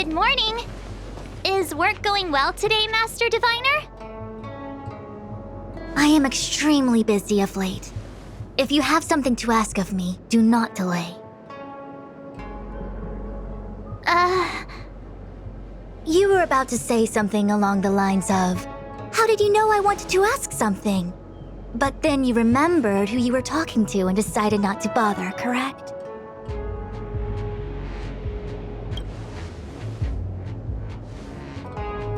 Good morning! Is work going well today, Master Diviner? I am extremely busy of late. If you have something to ask of me, do not delay. You were about to say something along the lines of, "How did you know I wanted to ask something?" But then you remembered who you were talking to and decided not to bother, correct?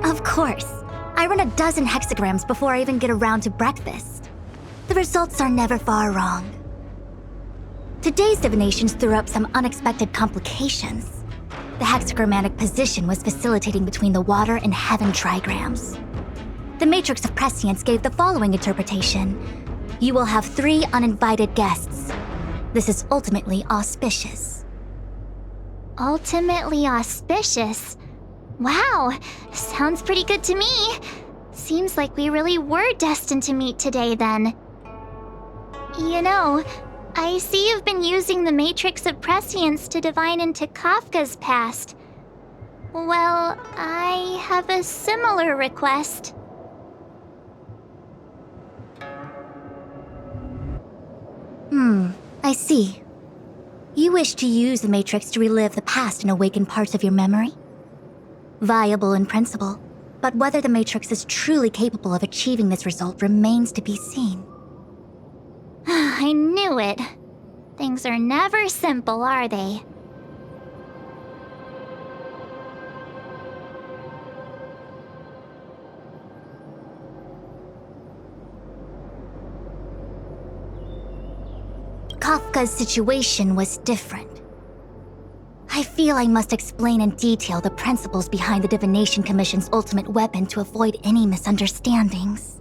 Of course. I run a dozen hexagrams before I even get around to breakfast. The results are never far wrong. Today's divinations threw up some unexpected complications. The hexagrammatic position was facilitating between the water and heaven trigrams. The matrix of prescience gave the following interpretation. You will have 3 uninvited guests. This is ultimately auspicious. Ultimately auspicious? Wow, sounds pretty good to me. Seems like we really were destined to meet today then. You know, I see you've been using the Matrix of Prescience to divine into Kafka's past. Well, I have a similar request. I see. You wish to use the Matrix to relive the past and awaken parts of your memory? Viable in principle, but whether the Matrix is truly capable of achieving this result remains to be seen. I knew it. Things are never simple, are they? Kafka's situation was different. I feel I must explain in detail the principles behind the Divination Commission's ultimate weapon to avoid any misunderstandings.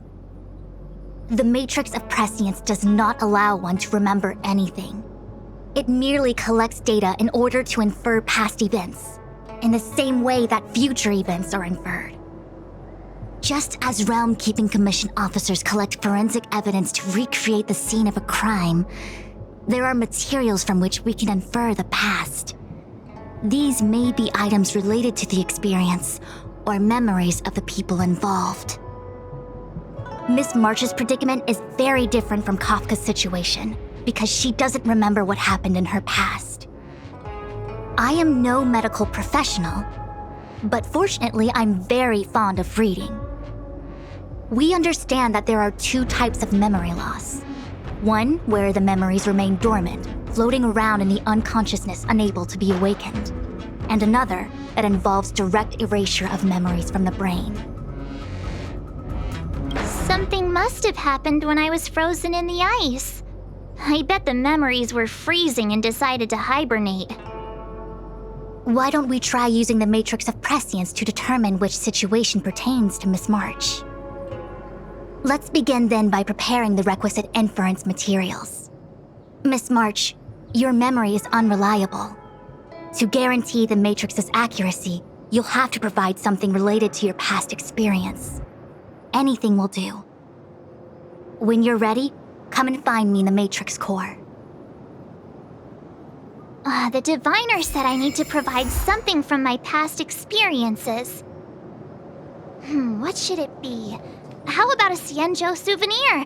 The Matrix of Prescience does not allow one to remember anything. It merely collects data in order to infer past events, in the same way that future events are inferred. Just as Realm-Keeping Commission officers collect forensic evidence to recreate the scene of a crime, there are materials from which we can infer the past. These may be items related to the experience or memories of the people involved. Miss March's predicament is very different from Kafka's situation because she doesn't remember what happened in her past. I am no medical professional, but fortunately I'm very fond of reading. We understand that there are 2 types of memory loss. One where the memories remain dormant, floating around in the unconsciousness unable to be awakened, and another that involves direct erasure of memories from the brain. Something must have happened when I was frozen in the ice. I bet the memories were freezing and decided to hibernate. Why don't we try using the Matrix of Prescience to determine which situation pertains to Miss March? Let's begin then by preparing the requisite inference materials. Miss March, your memory is unreliable. To guarantee the Matrix's accuracy, you'll have to provide something related to your past experience. Anything will do. When you're ready, come and find me in the Matrix core. The diviner said I need to provide something from my past experiences. What should it be? How about a Xianzhou souvenir?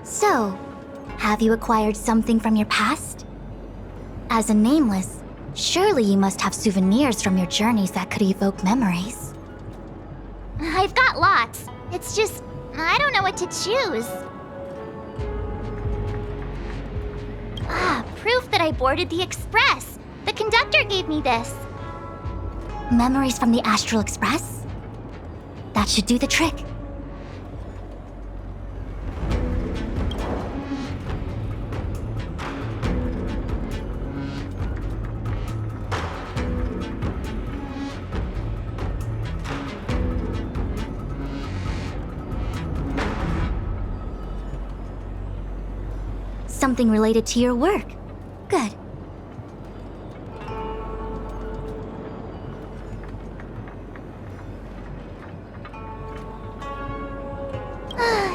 So, have you acquired something from your past? As a nameless, Surely you must have souvenirs from your journeys that could evoke memories. I've got lots. It's just, I don't know what to choose. Proof that I boarded the express. The conductor gave me this. Memories from the Astral Express? That should do the trick. Something related to your work. Good.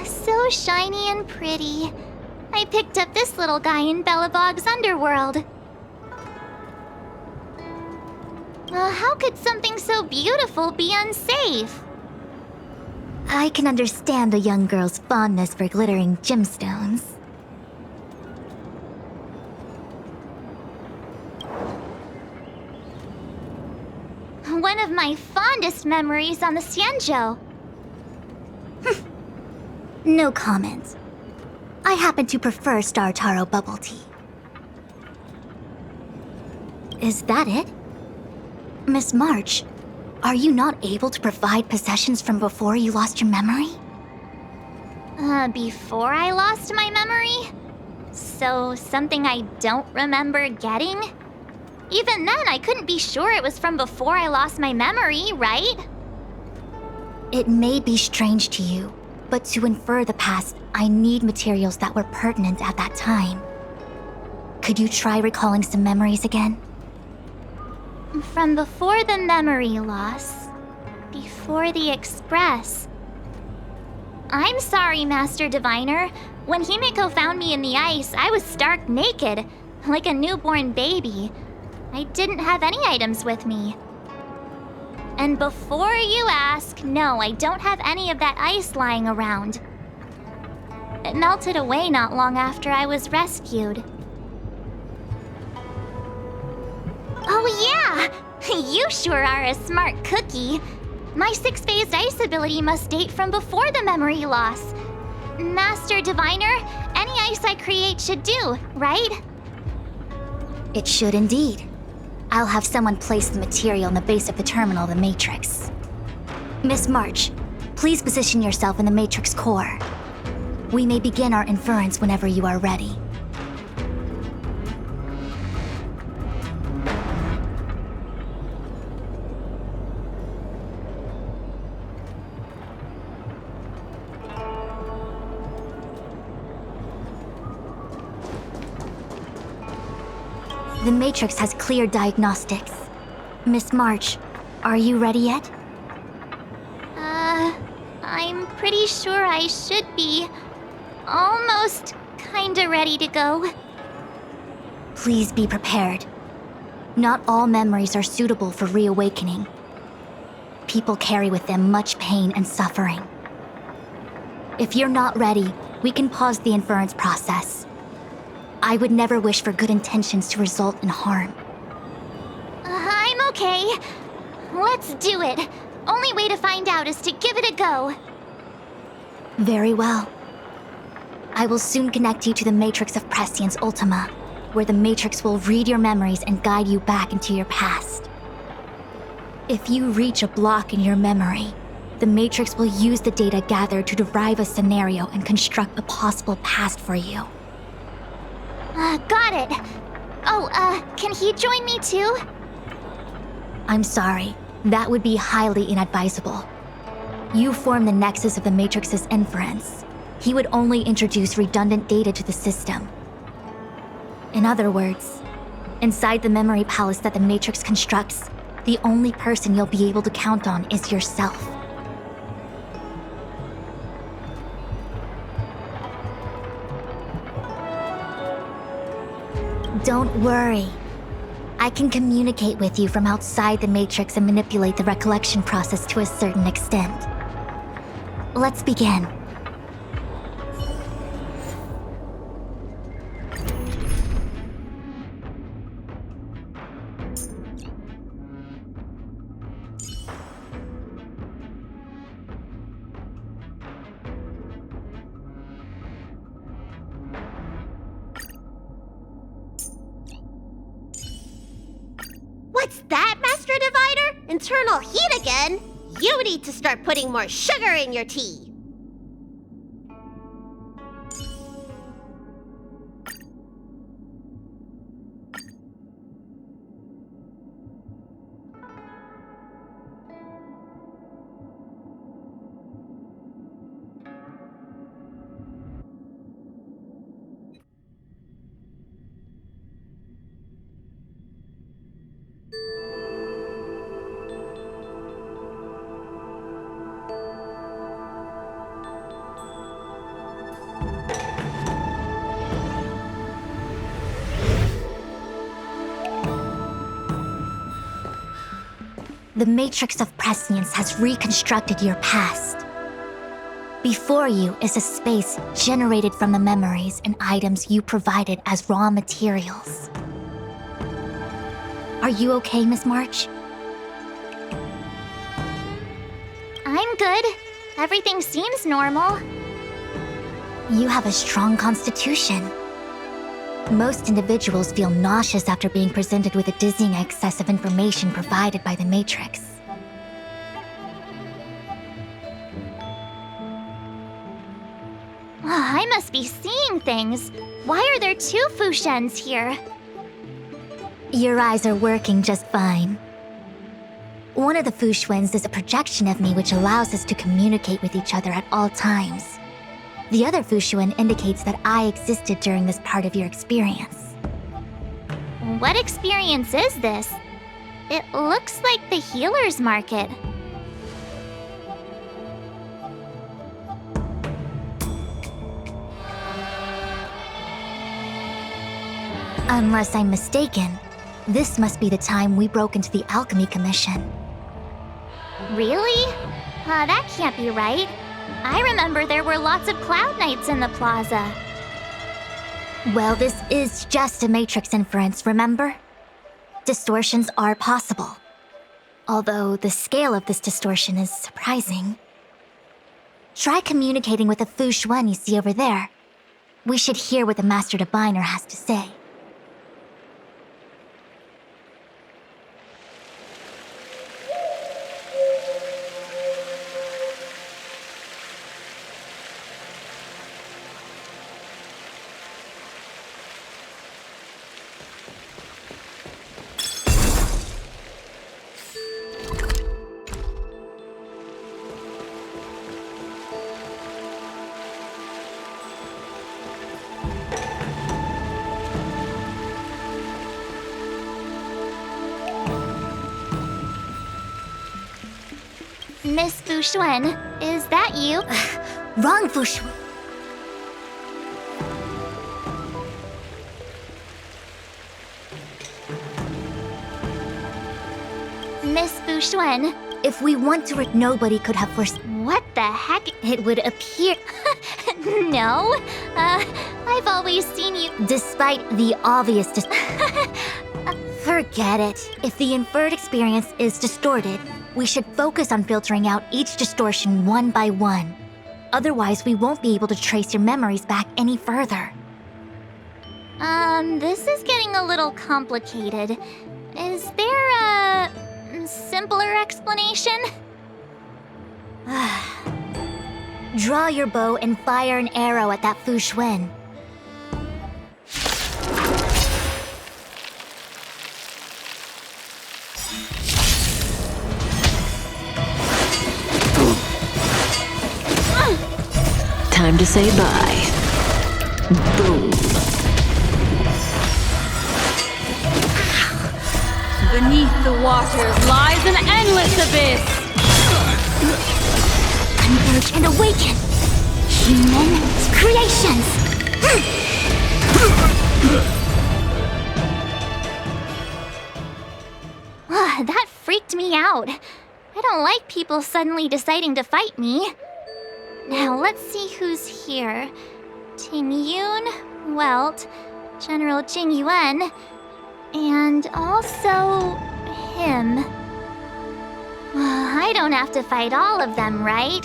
So shiny and pretty. I picked up this little guy in Belobog's underworld. How could something so beautiful be unsafe? I can understand the young girl's fondness for glittering gemstones. One of my fondest memories on the Xianzhou. No comment. I happen to prefer Star Taro bubble tea. Is that it? Miss March, are you not able to provide possessions from before you lost your memory? Before I lost my memory? So, something I don't remember getting? Even then, I couldn't be sure it was from before I lost my memory, right? It may be strange to you, but to infer the past, I need materials that were pertinent at that time. Could you try recalling some memories again? From before the memory loss. Before the Express. I'm sorry, Master Diviner. When Himeko found me in the ice, I was stark naked, like a newborn baby. I didn't have any items with me. And before you ask, no, I don't have any of that ice lying around. It melted away not long after I was rescued. Oh yeah! You sure are a smart cookie. My six-phased ice ability must date from before the memory loss. Master Diviner, any ice I create should do, right? It should indeed. I'll have someone place the material in the base of the terminal of the Matrix. Miss March, please position yourself in the Matrix core. We may begin our inference whenever you are ready. The Matrix has clear diagnostics. Miss March, are you ready yet? I'm pretty sure I should be. Almost kinda ready to go. Please be prepared. Not all memories are suitable for reawakening. People carry with them much pain and suffering. If you're not ready, we can pause the inference process. I would never wish for good intentions to result in harm. I'm okay. Let's do it. Only way to find out is to give it a go. Very well. I will soon connect you to the Matrix of Prescience Ultima, where the Matrix will read your memories and guide you back into your past. If you reach a block in your memory, the Matrix will use the data gathered to derive a scenario and construct a possible past for you. Got it. Oh, can he join me too? I'm sorry. That would be highly inadvisable. You form the nexus of the Matrix's inference. He would only introduce redundant data to the system. In other words, inside the memory palace that the Matrix constructs, the only person you'll be able to count on is yourself. Don't worry. I can communicate with you from outside the Matrix and manipulate the recollection process to a certain extent. Let's begin. What's that, Master Diviner? Internal heat again? You need to start putting more sugar in your tea. The Matrix of Prescience has reconstructed your past. Before you is a space generated from the memories and items you provided as raw materials. Are you okay, Miss March? I'm good. Everything seems normal. You have a strong constitution. Most individuals feel nauseous after being presented with a dizzying excess of information provided by the Matrix. I must be seeing things. Why are there 2 Fushens here? Your eyes are working just fine. One of the Fushwens is a projection of me which allows us to communicate with each other at all times. The other Fushuen indicates that I existed during this part of your experience. What experience is this? It looks like the healer's market. Unless I'm mistaken, this must be the time we broke into the Alchemy Commission. Really? That can't be right. I remember there were lots of Cloud Knights in the plaza. Well, this is just a Matrix inference, remember? Distortions are possible. Although the scale of this distortion is surprising. Try communicating with the Fushuen you see over there. We should hear what the Master Diviner has to say. Miss Fushuen, is that you? Wrong, Fushuen. Miss Fushuen, If we want to, nobody could have what the heck? It would appear. No, I've always seen you. Despite the obvious Forget it. If the inferred experience is distorted, we should focus on filtering out each distortion one by one. Otherwise, we won't be able to trace your memories back any further. This is getting a little complicated. Is there a simpler explanation? Draw your bow and fire an arrow at that Fushuen. Time to say bye. Boom. Beneath the waters lies an endless abyss. Converge and awaken! Human creations! That freaked me out. I don't like people suddenly deciding to fight me. Now let's see who's here. Ting Yun, Welt, General Jing Yuan, and also him. I don't have to fight all of them, right?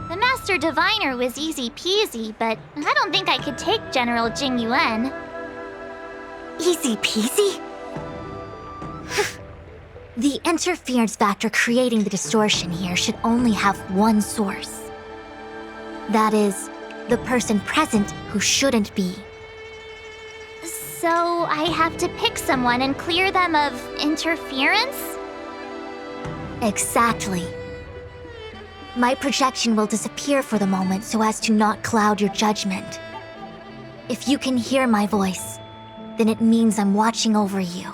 The Master Diviner was easy peasy, but I don't think I could take General Jing Yuan. Easy peasy? The interference factor creating the distortion here should only have one source. That is, the person present who shouldn't be. So I have to pick someone and clear them of interference? Exactly. My projection will disappear for the moment so as to not cloud your judgment. If you can hear my voice, then it means I'm watching over you.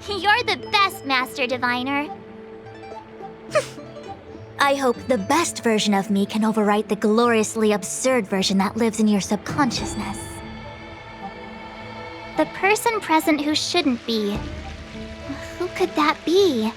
You're the best, Master Diviner. I hope the best version of me can overwrite the gloriously absurd version that lives in your subconsciousness. The person present who shouldn't be. Who could that be?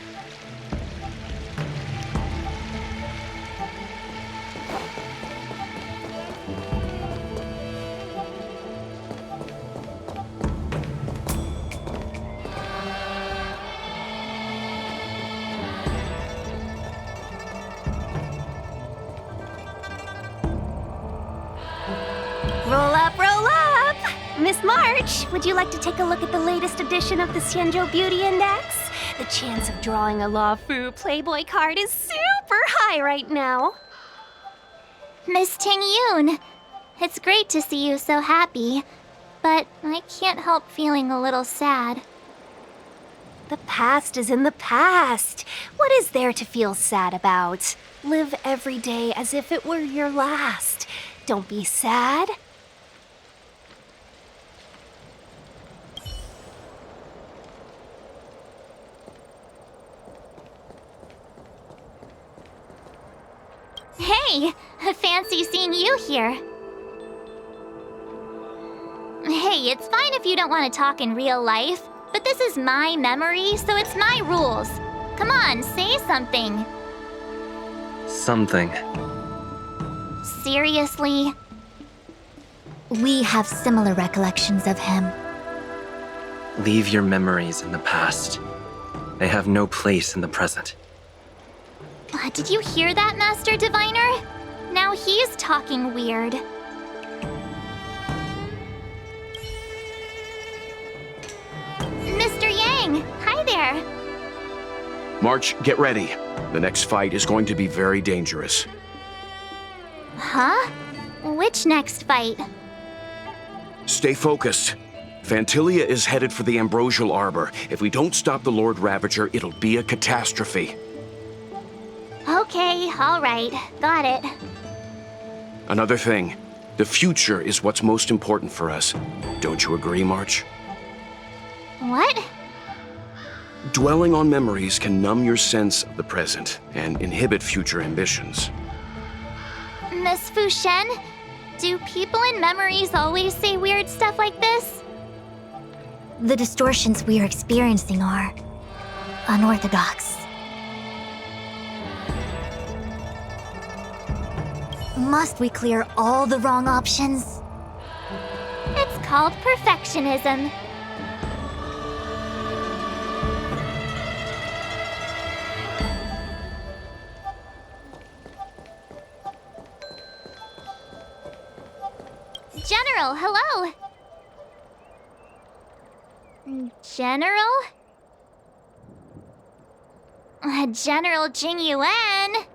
Roll up, roll up! Miss March, would you like to take a look at the latest edition of the Xianzhou Beauty Index? The chance of drawing a Luofu Playboy card is super high right now. Miss Ting Yun, it's great to see you so happy, but I can't help feeling a little sad. The past is in the past. What is there to feel sad about? Live every day as if it were your last. Don't be sad. Hey, fancy seeing you here. Hey, it's fine if you don't want to talk in real life, but this is my memory, so it's my rules. Come on, say something. Something. Seriously? We have similar recollections of him. Leave your memories in the past. They have no place in the present. Did you hear that, Master Diviner? Now he's talking weird. Mr. Yang, hi there. March, get ready. The next fight is going to be very dangerous. Huh? Which next fight? Stay focused. Fantilia is headed for the Ambrosial Arbor. If we don't stop the Lord Ravager, it'll be a catastrophe. Okay, all right. Got it. Another thing, the future is what's most important for us. Don't you agree, March? What? Dwelling on memories can numb your sense of the present and inhibit future ambitions. Miss Fushen, do people in memories always say weird stuff like this? The distortions we are experiencing are unorthodox. Must we clear all the wrong options? It's called perfectionism. General, hello! General? General Jing Yuan?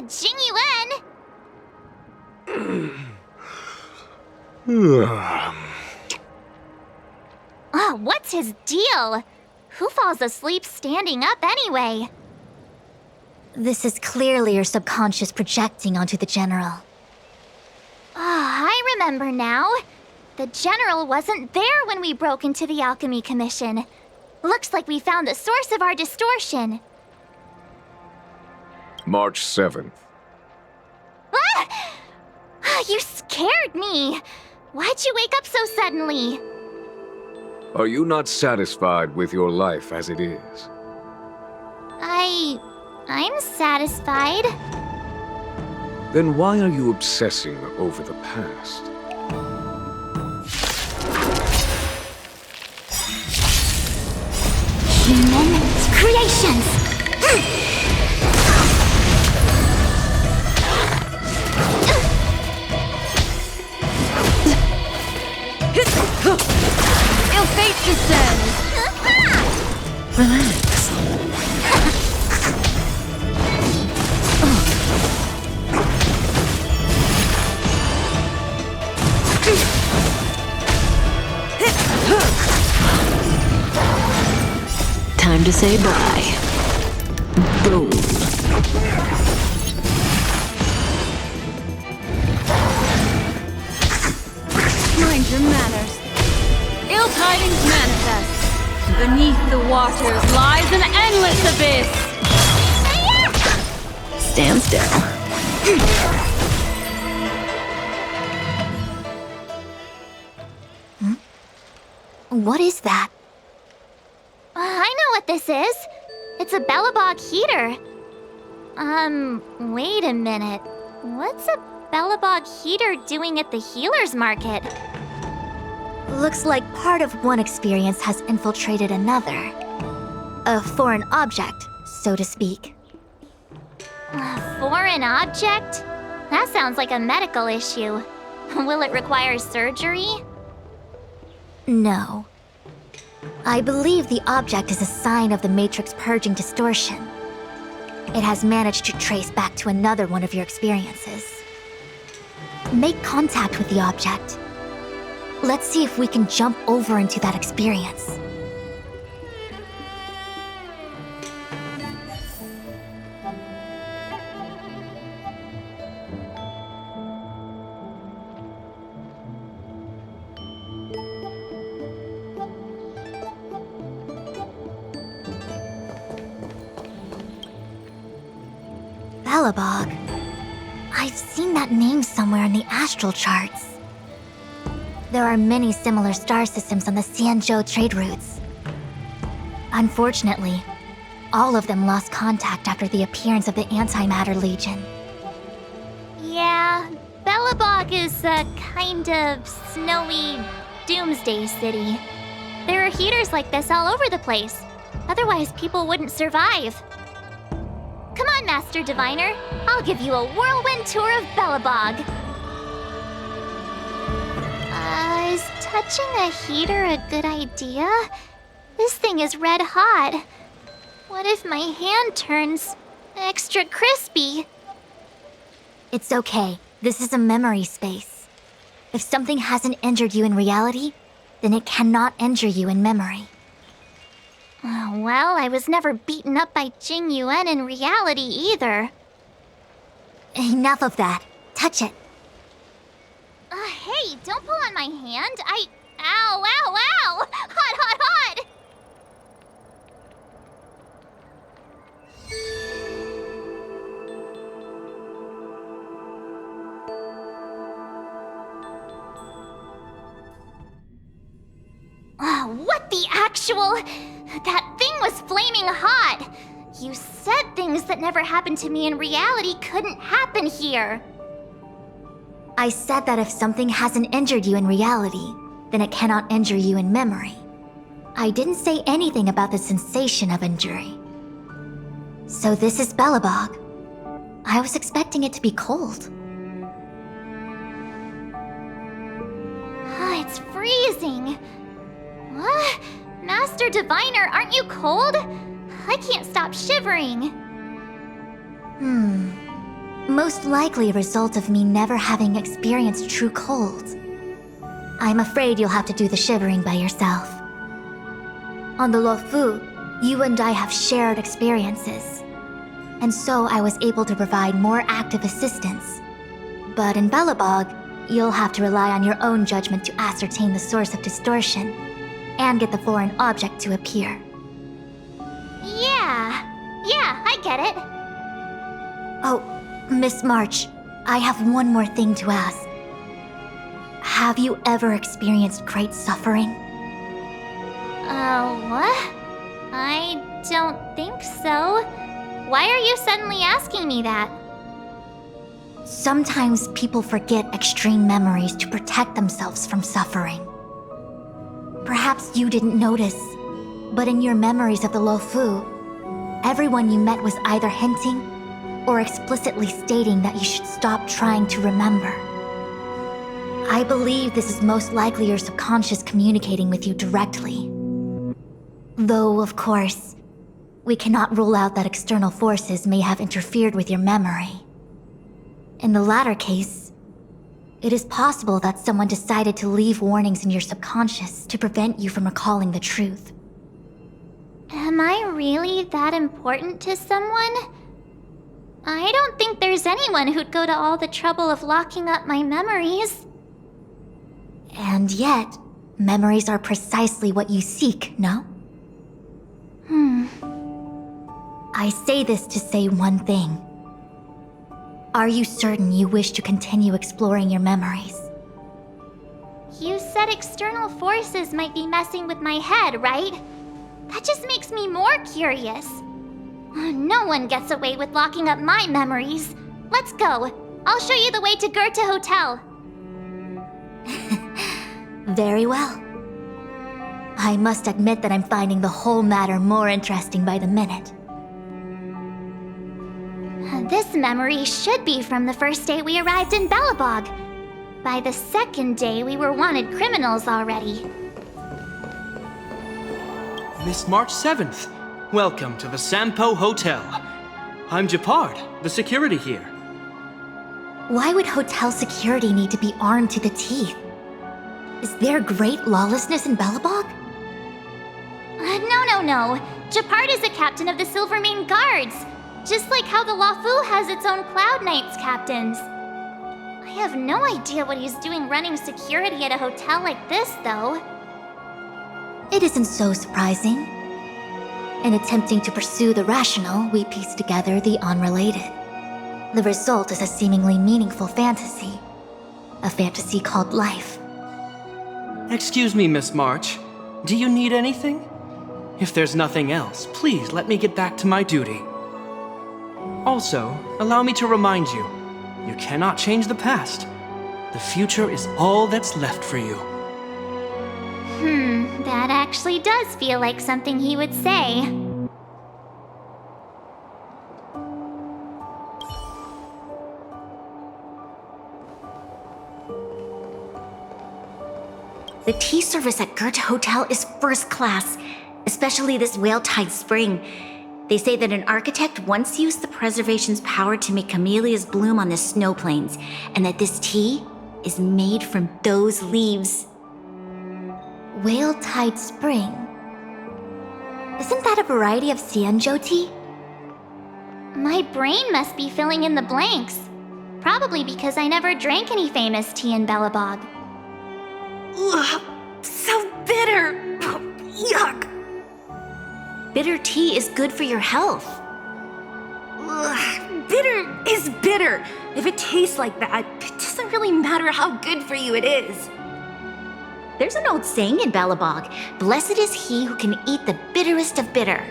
Jing Yuan? What's his deal? Who falls asleep standing up anyway? This is clearly your subconscious projecting onto the General. I remember now. The General wasn't there when we broke into the Alchemy Commission. Looks like we found the source of our distortion. March 7th. You scared me. Why'd you wake up so suddenly? Are you not satisfied with your life as it is? I'm satisfied. Then why are you obsessing over the past? Human creations! Ill fate descend! Time to say bye. Boom. Mind your manners. Ill tidings manifest. Beneath the waters lies an endless abyss. Stand still. What is that? I know what this is. It's a Bellabog heater. Wait a minute. What's a Bellabog heater doing at the healer's market? Looks like part of one experience has infiltrated another. A foreign object, so to speak. A foreign object? That sounds like a medical issue. Will it require surgery? No. I believe the object is a sign of the Matrix purging distortion. It has managed to trace back to another one of your experiences. Make contact with the object. Let's see if we can jump over into that experience. Bellabog. I've seen that name somewhere in the astral charts. There are many similar star systems on the Xianzhou trade routes. Unfortunately, all of them lost contact after the appearance of the Antimatter Legion. Yeah, Bellabog is a kind of snowy doomsday city. There are heaters like this all over the place. Otherwise, people wouldn't survive. Come on, Master Diviner. I'll give you a whirlwind tour of Bellabog. Is touching a heater a good idea? This thing is red hot. What if my hand turns extra crispy? It's okay. This is a memory space. If something hasn't injured you in reality, then it cannot injure you in memory. Well, I was never beaten up by Jing Yuan in reality either. Enough of that. Touch it. Hey, don't pull on my hand. Ow, ow, ow! Hot, hot, hot! What the actual... That thing was flaming hot! You said things that never happened to me in reality couldn't happen here. I said that if something hasn't injured you in reality, then it cannot injure you in memory. I didn't say anything about the sensation of injury. So this is Bellabog. I was expecting it to be cold. It's freezing. What? Master Diviner, aren't you cold? I can't stop shivering. Most likely a result of me never having experienced true cold. I'm afraid you'll have to do the shivering by yourself. On the Luofu, you and I have shared experiences, and so I was able to provide more active assistance. But in Bellabog, you'll have to rely on your own judgment to ascertain the source of distortion, and get the foreign object to appear. Yeah, I get it. Oh, Miss March, I have one more thing to ask. Have you ever experienced great suffering? What? I don't think so. Why are you suddenly asking me that? Sometimes people forget extreme memories to protect themselves from suffering. Perhaps you didn't notice, but in your memories of the Luofu, everyone you met was either hinting or explicitly stating that you should stop trying to remember. I believe this is most likely your subconscious communicating with you directly. Though, of course, we cannot rule out that external forces may have interfered with your memory. In the latter case, it is possible that someone decided to leave warnings in your subconscious to prevent you from recalling the truth. Am I really that important to someone? I don't think there's anyone who'd go to all the trouble of locking up my memories. And yet, memories are precisely what you seek, no? I say this to say one thing. Are you certain you wish to continue exploring your memories? You said external forces might be messing with my head, right? That just makes me more curious. No one gets away with locking up my memories. Let's go. I'll show you the way to Goethe Hotel. Very well. I must admit that I'm finding the whole matter more interesting by the minute. This memory should be from the first day we arrived in Belobog. By the second day, we were wanted criminals already. Miss March 7th, welcome to the Sampo Hotel. I'm Japard, the security here. Why would hotel security need to be armed to the teeth? Is there great lawlessness in Belobog? No. Japard is a captain of the Silvermane Guards. Just like how the Lafu has its own Cloud Knights captains. I have no idea what he's doing running security at a hotel like this, though. It isn't so surprising. In attempting to pursue the rational, we piece together the unrelated. The result is a seemingly meaningful fantasy. A fantasy called life. Excuse me, Miss March. Do you need anything? If there's nothing else, please let me get back to my duty. Also, allow me to remind you, you cannot change the past. The future is all that's left for you. That actually does feel like something he would say. The tea service at Goethe Hotel is first class, especially this Whale-Tide Spring. They say that an architect once used the preservation's power to make camellias bloom on the snow plains, and that this tea is made from those leaves. Whale-Tide Spring? Isn't that a variety of Xianzhou tea? My brain must be filling in the blanks. Probably because I never drank any famous tea in Belobog. Ugh, so bitter! Yuck! Bitter tea is good for your health. Ugh, bitter is bitter. If it tastes like that, it doesn't really matter how good for you it is. There's an old saying in Belobog, blessed is he who can eat the bitterest of bitter.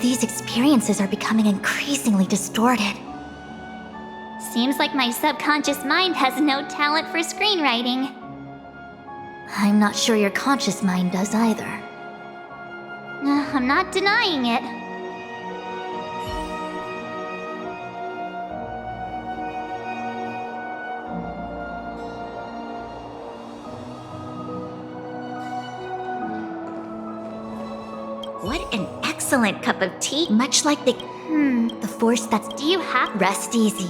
These experiences are becoming increasingly distorted. Seems like my subconscious mind has no talent for screenwriting. I'm not sure your conscious mind does either. I'm not denying it. What an excellent cup of tea. Much like the force that's... Do you have... Rest easy.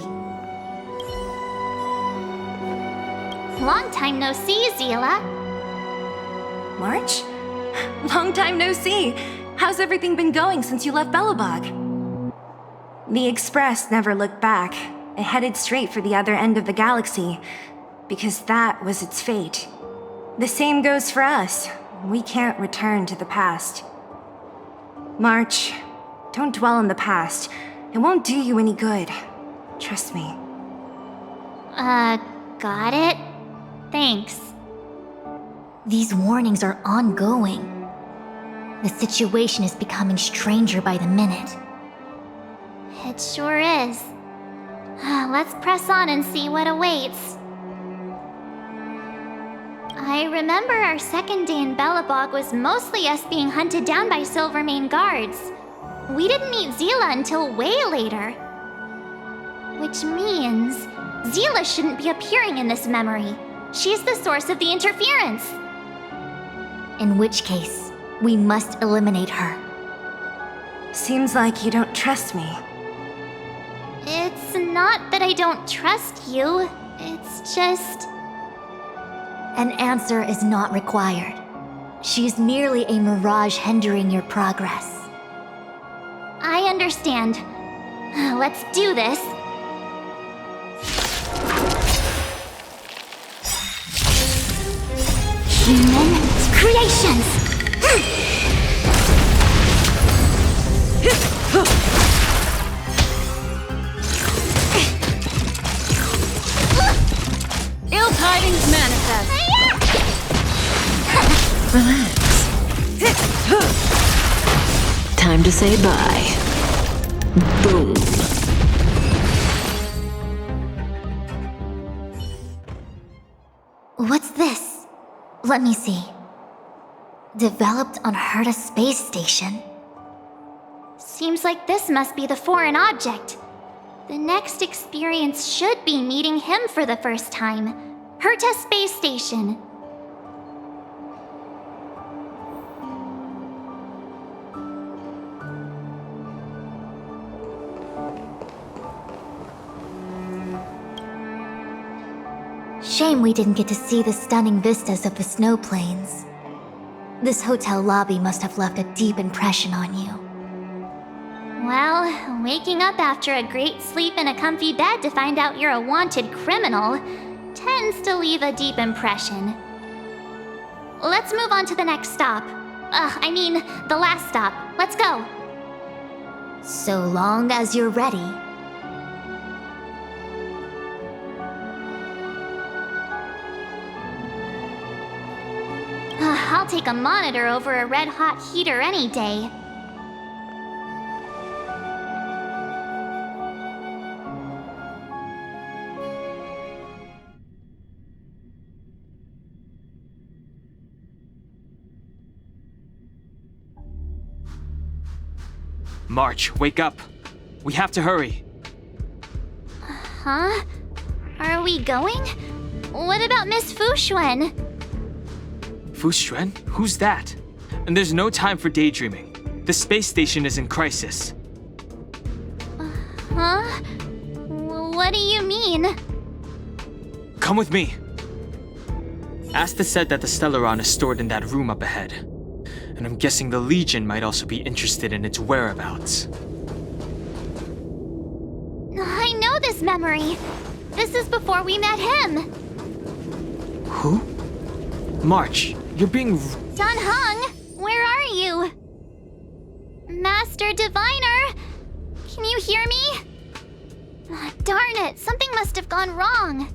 Long time no see, Zila. March? Long time no see. How's everything been going since you left Belobog? The Express never looked back. It headed straight for the other end of the galaxy, because that was its fate. The same goes for us. We can't return to the past. March, don't dwell on the past. It won't do you any good. Trust me. Got it? Thanks. These warnings are ongoing. The situation is becoming stranger by the minute. It sure is. Let's press on and see what awaits. I remember our second day in Belobog was mostly us being hunted down by Silvermane guards. We didn't meet Zila until way later. Which means Zila shouldn't be appearing in this memory. She's the source of the interference. In which case, we must eliminate her. Seems like you don't trust me. It's not that I don't trust you. It's just... An answer is not required. She's merely a mirage hindering your progress. I understand. Let's do this. Human creations! Ill tidings manifest. Relax. Time to say bye. Boom. What's this? Let me see. Developed on Herta space station. Seems like this must be the foreign object. The next experience should be meeting him for the first time. Herta Space Station. Shame we didn't get to see the stunning vistas of the snow plains. This hotel lobby must have left a deep impression on you. Well, waking up after a great sleep in a comfy bed to find out you're a wanted criminal tends to leave a deep impression. Let's move on to the next stop. The last stop. Let's go. So long as you're ready. I'll take a monitor over a red-hot heater any day. March, wake up. We have to hurry. Huh? Are we going? What about Miss Fuxuan? Fuxuan? Who's that? And there's no time for daydreaming. The space station is in crisis. Huh? What do you mean? Come with me. Asta said that the Stellaron is stored in that room up ahead. And I'm guessing the Legion might also be interested in its whereabouts. I know this memory. This is before we met him. Who? March, you're being... Dun Hung, where are you? Master Diviner, can you hear me? Darn it, something must have gone wrong.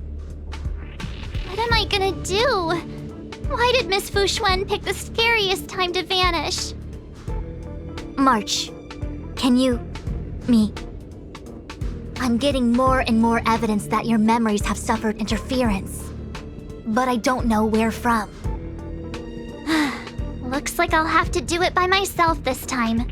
What am I gonna do? Why did Miss Fuxuan pick the scariest time to vanish? March, can you... me... I'm getting more and more evidence that your memories have suffered interference. But I don't know where from. Looks like I'll have to do it by myself this time.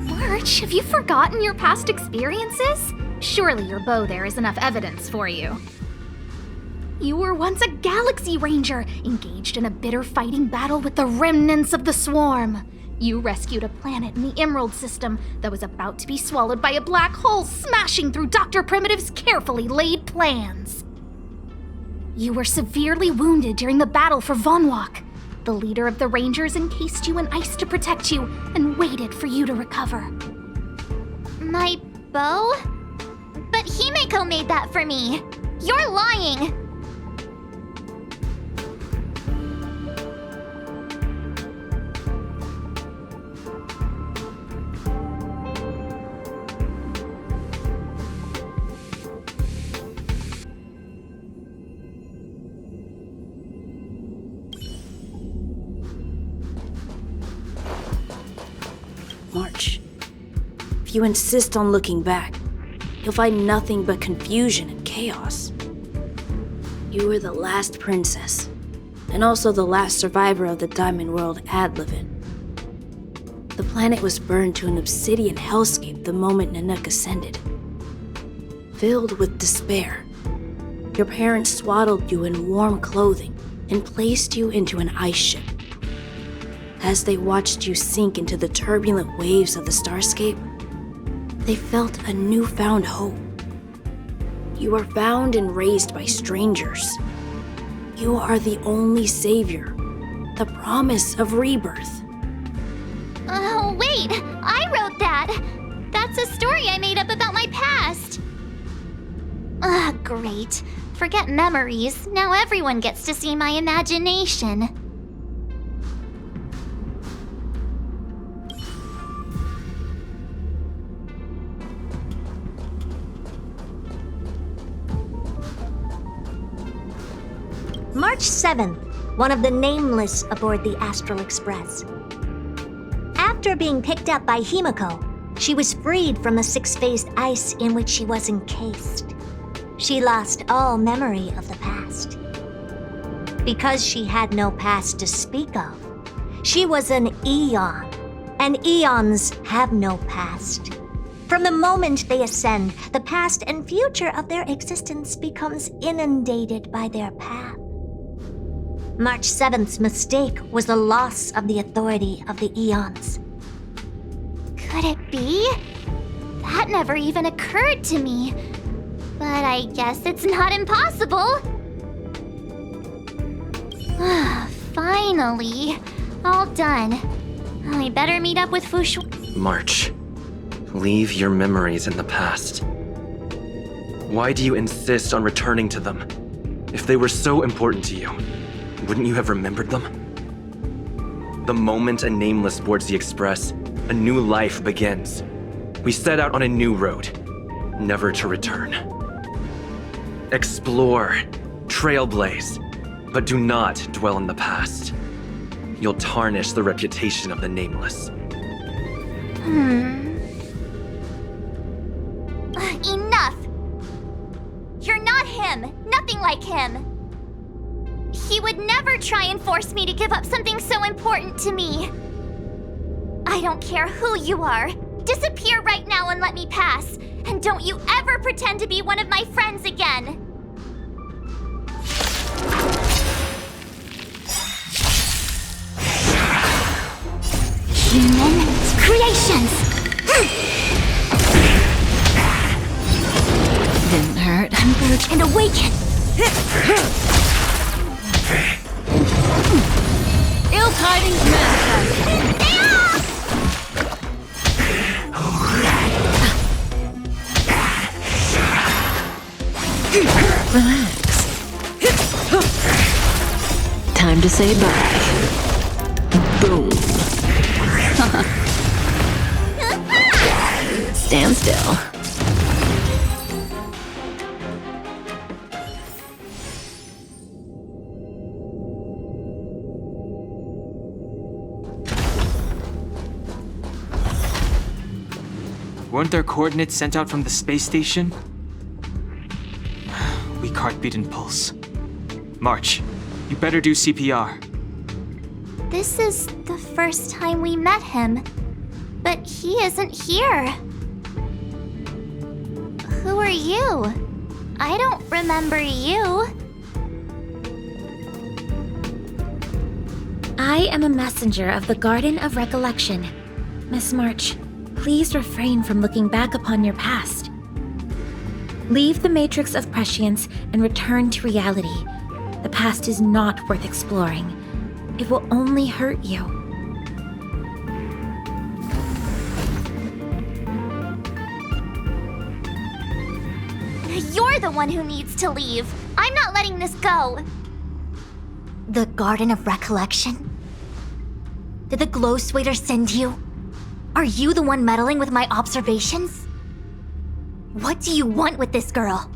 March, have you forgotten your past experiences? Surely your bow there is enough evidence for you. You were once a Galaxy Ranger, engaged in a bitter fighting battle with the remnants of the Swarm. You rescued a planet in the Emerald System that was about to be swallowed by a black hole, smashing through Dr. Primitive's carefully laid plans. You were severely wounded during the battle for Vonwalk. The leader of the Rangers encased you in ice to protect you and waited for you to recover. My bow? But Himeko made that for me. You're lying. March, if you insist on looking back, you'll find nothing but confusion and chaos. You were the last princess, and also the last survivor of the Diamond World Adlevin. The planet was burned to an obsidian hellscape the moment Nanook ascended. Filled with despair, your parents swaddled you in warm clothing and placed you into an ice ship. As they watched you sink into the turbulent waves of the starscape, they felt a newfound hope. You were found and raised by strangers. You are the only savior, the promise of rebirth. Oh, wait! I wrote that! That's a story I made up about my past! Great. Forget memories. Now everyone gets to see my imagination. March 7th, one of the nameless aboard the Astral Express. After being picked up by Himiko, she was freed from the six-phased ice in which she was encased. She lost all memory of the past. Because she had no past to speak of, she was an eon, and eons have no past. From the moment they ascend, the past and future of their existence becomes inundated by their path. March 7th's mistake was the loss of the authority of the eons. Could it be? That never even occurred to me. But I guess it's not impossible. Finally. All done. I better meet up with Fushu. March, leave your memories in the past. Why do you insist on returning to them? If they were so important to you, wouldn't you have remembered them? The moment a nameless boards the Express, a new life begins. We set out on a new road, never to return. Explore, trailblaze, but do not dwell in the past. You'll tarnish the reputation of the nameless. Enough! You're not him! Nothing like him! He would never try and force me to give up something so important to me. I don't care who you are. Disappear right now and let me pass. And don't you ever pretend to be one of my friends again. Human creations! Didn't hurt. Converge and awaken! Ill tidings manifest. Relax. Time to say bye. Boom. Stand still. Weren't there coordinates sent out from the space station? Weak heartbeat and pulse. March, you better do CPR. This is the first time we met him, but he isn't here. Who are you? I don't remember you. I am a messenger of the Garden of Recollection. Miss March, please refrain from looking back upon your past. Leave the matrix of prescience and return to reality. The past is not worth exploring. It will only hurt you. You're the one who needs to leave. I'm not letting this go. The Garden of Recollection? Did the Glow Swader send you? Are you the one meddling with my observations? What do you want with this girl?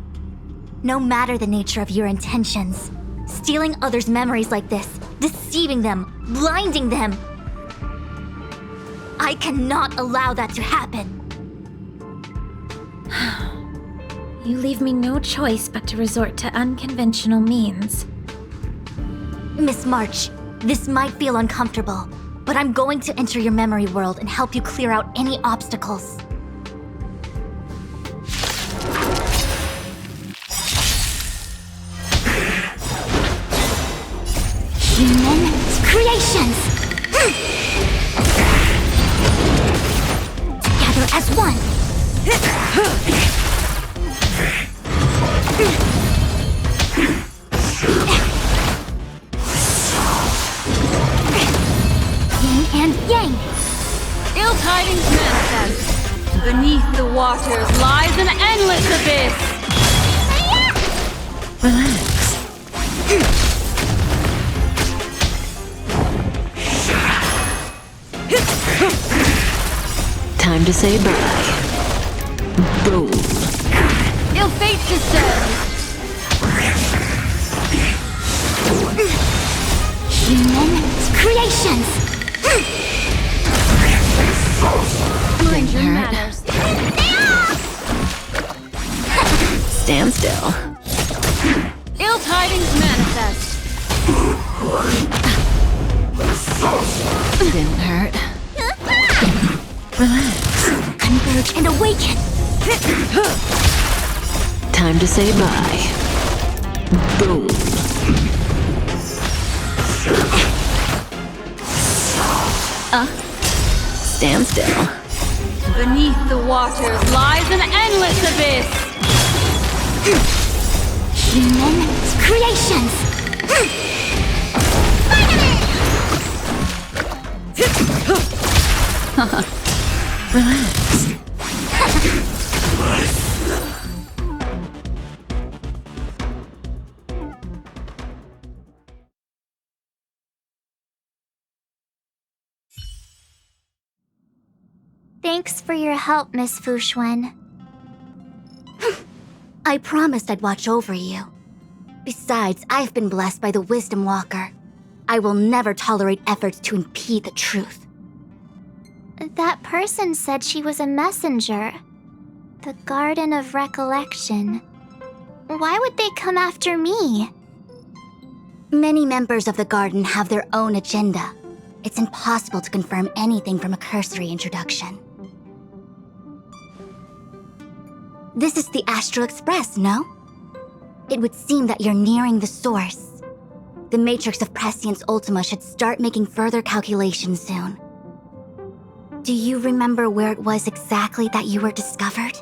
No matter the nature of your intentions, stealing others' memories like this, deceiving them, blinding them, I cannot allow that to happen. You leave me no choice but to resort to unconventional means. Miss March, this might feel uncomfortable, but I'm going to enter your memory world and help you clear out any obstacles. waters lies an endless abyss! Relax. Time to say bye. Boom. Ill fate descends! Human creations! Mind your manners. Stand still. Ill tidings manifest. Didn't hurt. Relax. Converge and awaken! Time to say bye. Boom. Stand still. Beneath the waters lies an endless abyss! Human creations! Relax. Thanks for your help, Miss Fushuen. I promised I'd watch over you. Besides, I've been blessed by the Wisdom Walker. I will never tolerate efforts to impede the truth. That person said she was a messenger. The Garden of Recollection. Why would they come after me? Many members of the Garden have their own agenda. It's impossible to confirm anything from a cursory introduction. This is the Astral Express, no? It would seem that you're nearing the source. The matrix of Prescience Ultima should start making further calculations soon. Do you remember where it was exactly that you were discovered?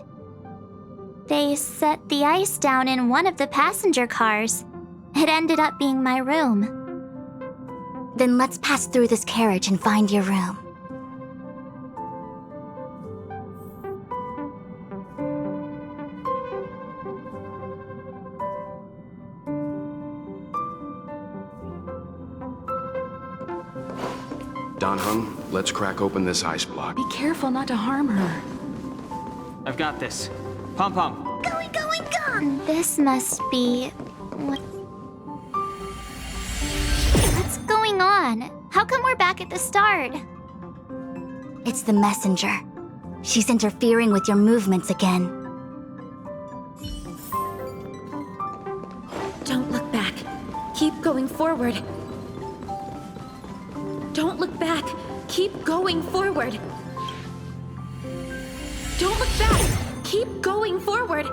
They set the ice down in one of the passenger cars. It ended up being my room. Then let's pass through this carriage and find your room. Danheng, let's crack open this ice block. Be careful not to harm her. I've got this. Pom Pom. Going. This must be... What's going on? How come we're back at the start? It's the messenger. She's interfering with your movements again. Don't look back. Keep going forward. Don't look back. Keep going forward. Don't look back. Keep going forward.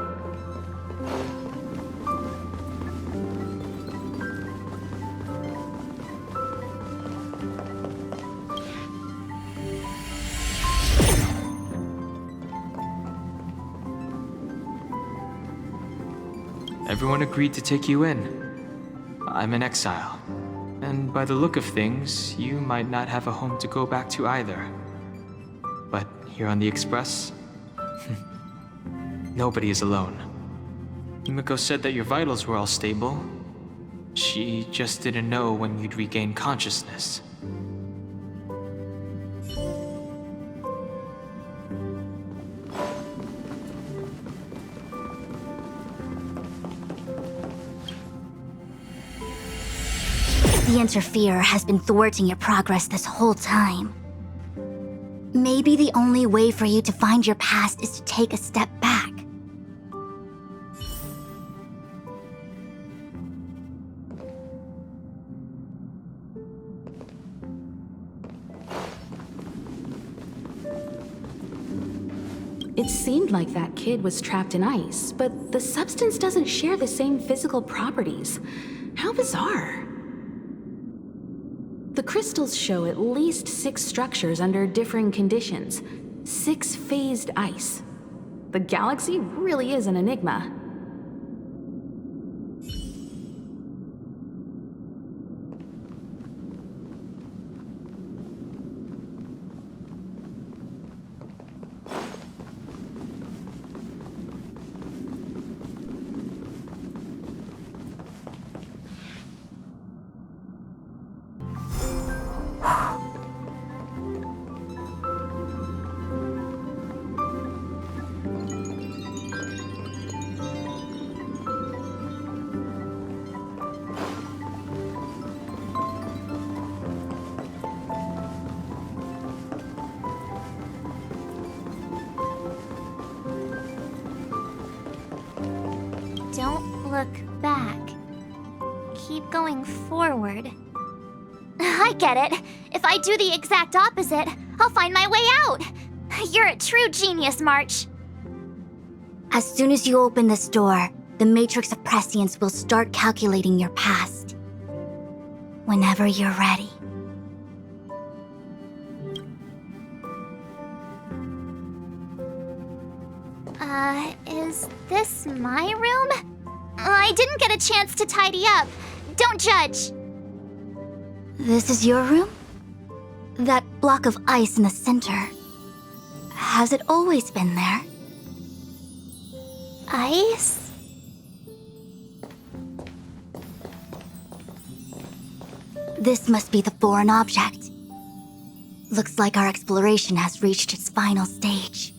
Everyone agreed to take you in. I'm in exile. And by the look of things, you might not have a home to go back to either. But here on the Express, nobody is alone. Yumiko said that your vitals were all stable. She just didn't know when you'd regain consciousness. The Interferer has been thwarting your progress this whole time. Maybe the only way for you to find your past is to take a step back. It seemed like that kid was trapped in ice, but the substance doesn't share the same physical properties. How bizarre. The crystals show at least 6 structures under differing conditions. 6 phased ice. The galaxy really is an enigma. Don't look back. Keep going forward. I get it. If I do the exact opposite, I'll find my way out. You're a true genius, March. As soon as you open this door, the Matrix of Prescience will start calculating your past. Whenever you're ready. Is this my room? I didn't get a chance to tidy up. Don't judge. This is your room? That block of ice in the center. Has it always been there? Ice? This must be the foreign object. Looks like our exploration has reached its final stage.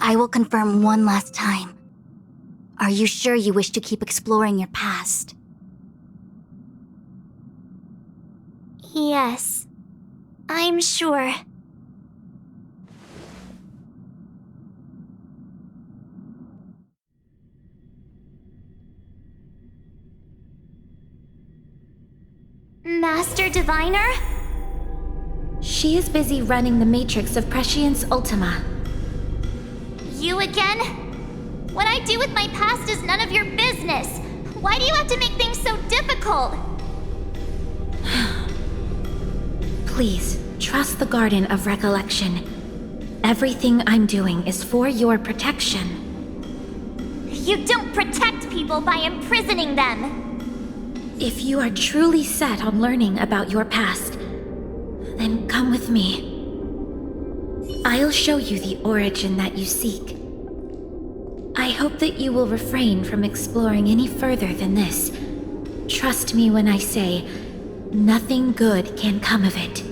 I will confirm one last time. Are you sure you wish to keep exploring your past? Yes. I'm sure. Master Diviner? She is busy running the Matrix of Prescience Ultima. You again? What I do with my past is none of your business. Why do you have to make things so difficult? Please, trust the Garden of Recollection. Everything I'm doing is for your protection. You don't protect people by imprisoning them. If you are truly set on learning about your past, then come with me. I'll show you the origin that you seek. I hope that you will refrain from exploring any further than this. Trust me when I say, nothing good can come of it.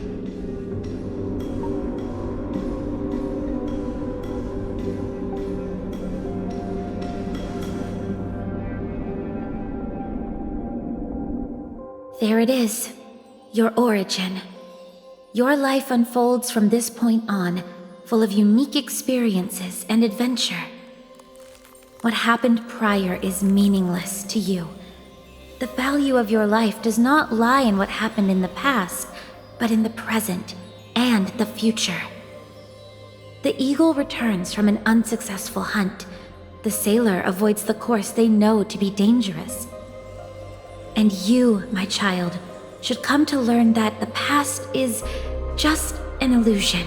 There it is, your origin. Your life unfolds from this point on, full of unique experiences and adventure. What happened prior is meaningless to you. The value of your life does not lie in what happened in the past, but in the present and the future. The eagle returns from an unsuccessful hunt. The sailor avoids the course they know to be dangerous. And you, my child, should come to learn that the past is just an illusion.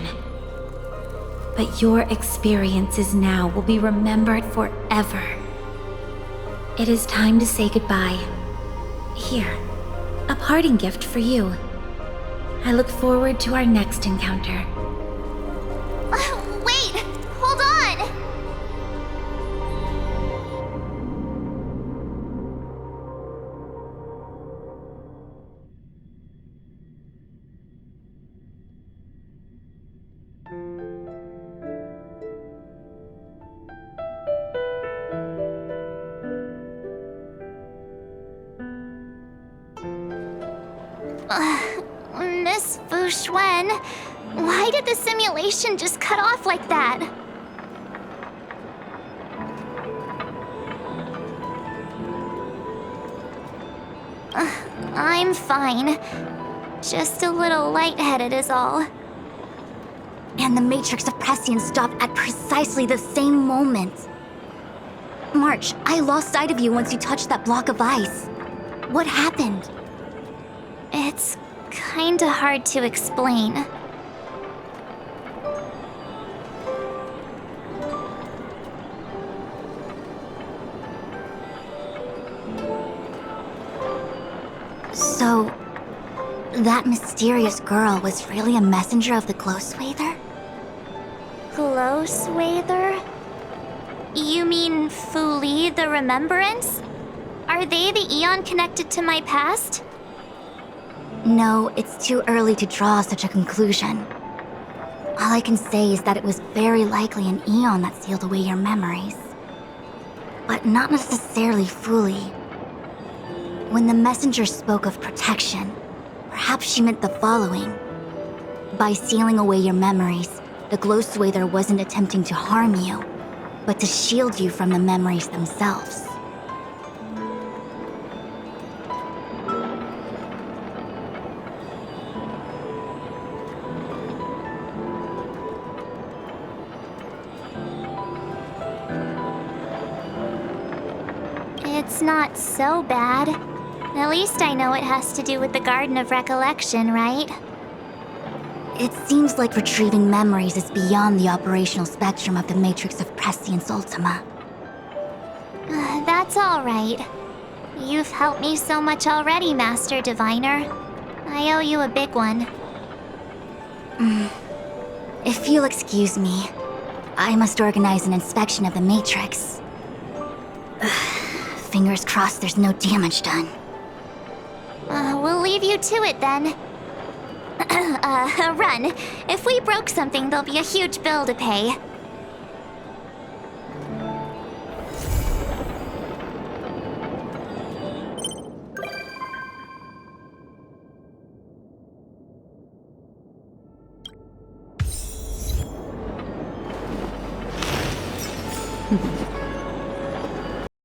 But your experiences now will be remembered forever. It is time to say goodbye. Here, a parting gift for you. I look forward to our next encounter. Wait! Hold on! Miss Fushuen, why did the simulation just cut off like that? I'm fine. Just a little lightheaded is all. And the Matrix of Prescience stopped at precisely the same moment. March, I lost sight of you once you touched that block of ice. What happened? It's kinda hard to explain. So, that mysterious girl was really a messenger of the Glow Swather? Glow Swather? You mean Fu Li the Remembrance? Are they the Eon connected to my past? No, it's too early to draw such a conclusion. All I can say is that it was very likely an Eon that sealed away your memories. But not necessarily fully. When the messenger spoke of protection, perhaps she meant the following. By sealing away your memories, the Glow Swather wasn't attempting to harm you, but to shield you from the memories themselves. It's not so bad. At least I know it has to do with the Garden of Recollection, right? It seems like retrieving memories is beyond the operational spectrum of the Matrix of Prescience Ultima. That's all right. You've helped me so much already, Master Diviner. I owe you a big one. If you'll excuse me, I must organize an inspection of the Matrix. Fingers crossed there's no damage done. We'll leave you to it then. Run. If we broke something, there'll be a huge bill to pay.